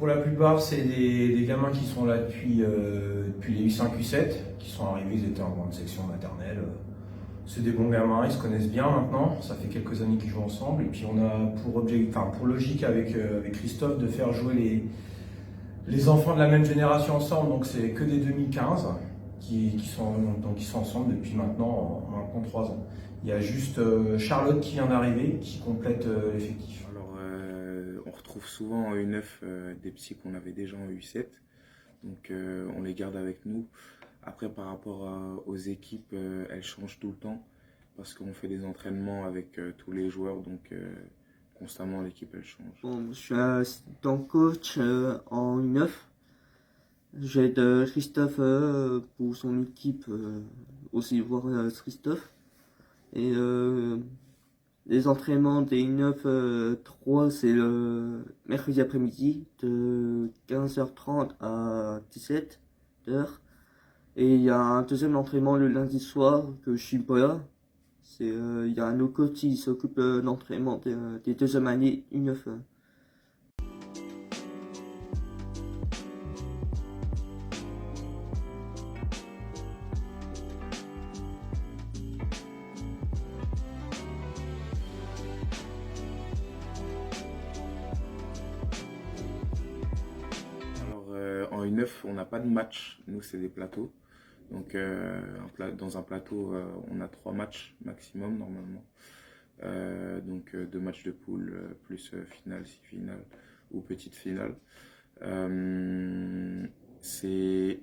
Pour la plupart, c'est des gamins qui sont là depuis les U5, U7, qui sont arrivés, ils étaient en grande section maternelle. C'est des bons gamins, ils se connaissent bien maintenant, ça fait quelques années qu'ils jouent ensemble. Et puis on a pour logique avec Christophe de faire jouer les enfants de la même génération ensemble, donc c'est que des 2015 qui sont ensemble depuis maintenant 3 ans. Il y a juste Charlotte qui vient d'arriver, qui complète l'effectif. Alors, on retrouve souvent en U9 des petits qu'on avait déjà en U7, donc on les garde avec nous. Après, par rapport aux équipes, elles changent tout le temps parce qu'on fait des entraînements avec tous les joueurs, donc constamment l'équipe elle change. Bon, je suis assistant coach en U9. J'aide Christophe pour son équipe, aussi voir Christophe. Et les entraînements des U9 3, c'est le mercredi après-midi de 15h30 à 17h. Et il y a un deuxième entraînement le lundi soir que je suis pas là. Il y a un autre coach qui s'occupe de l'entraînement des deuxième années U9. En U9, on n'a pas de match, nous c'est des plateaux. Donc dans un plateau, on a 3 matchs maximum normalement. Donc 2 matchs de poule, plus finale, si finale ou petite finale. Il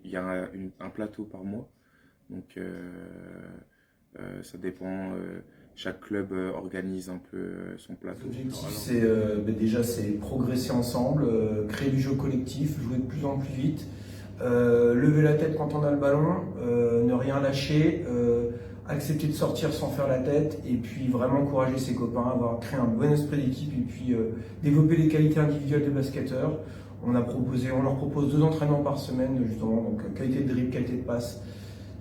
y a un plateau par mois. Donc ça dépend, chaque club organise un peu son plateau. L'objectif c'est progresser ensemble, créer du jeu collectif, jouer de plus en plus vite, lever la tête quand on a le ballon, ne rien lâcher, accepter de sortir sans faire la tête et puis vraiment encourager ses copains, créer un bon esprit d'équipe et puis développer les qualités individuelles des basketteurs. On leur propose 2 entraînements par semaine justement, donc qualité de dribble, qualité de passe.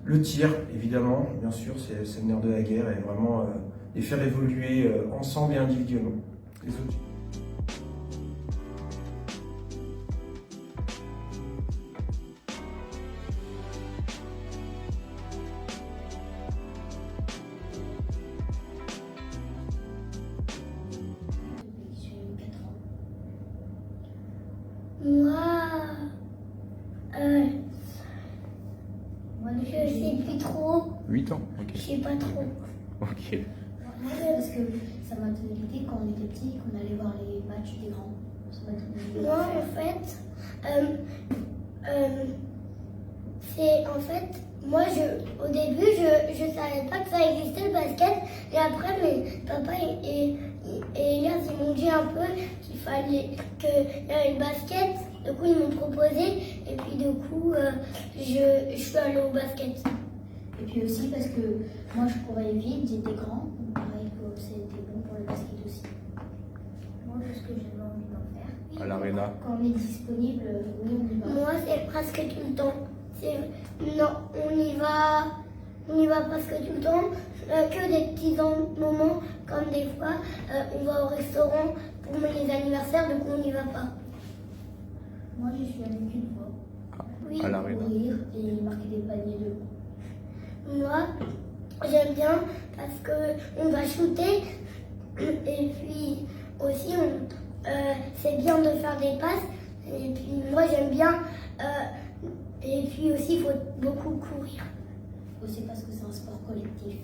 Le tir, évidemment, bien sûr, c'est le nerf de la guerre et vraiment les faire évoluer ensemble et individuellement. Les autres. Je sais plus trop. 8 ans, ok. Je sais pas trop. Ok. Moi, parce que ça m'a donné l'idée quand on était petit, qu'on allait voir les matchs des grands. Ça m'a donné l'idée. Moi, moi, au début, je savais pas que ça existait le basket. Et après, mes papa et Elias, ils m'ont dit un peu qu'il y avait le basket. Du coup, ils m'ont proposé. Et puis, du coup, je suis allée au basket. Et puis aussi parce que moi, je courais vite, j'étais grand. Donc pareil que c'était bon pour le basket aussi. Moi, parce que j'avais envie d'en faire. À l'aréna. Quand on est disponible, oui, on y va. Moi, c'est presque tout le temps. Non, on y va presque tout le temps. Que des petits moments, comme des fois, on va au restaurant pour les anniversaires, donc on n'y va pas. Moi, j'y suis allée qu'une fois. Oui. À l'aréna. Courir et marquer des paniers de. Moi, j'aime bien parce qu'on va shooter et puis aussi, c'est bien de faire des passes. Et puis moi, j'aime bien. Et puis aussi, il faut beaucoup courir. Aussi parce que c'est un sport collectif.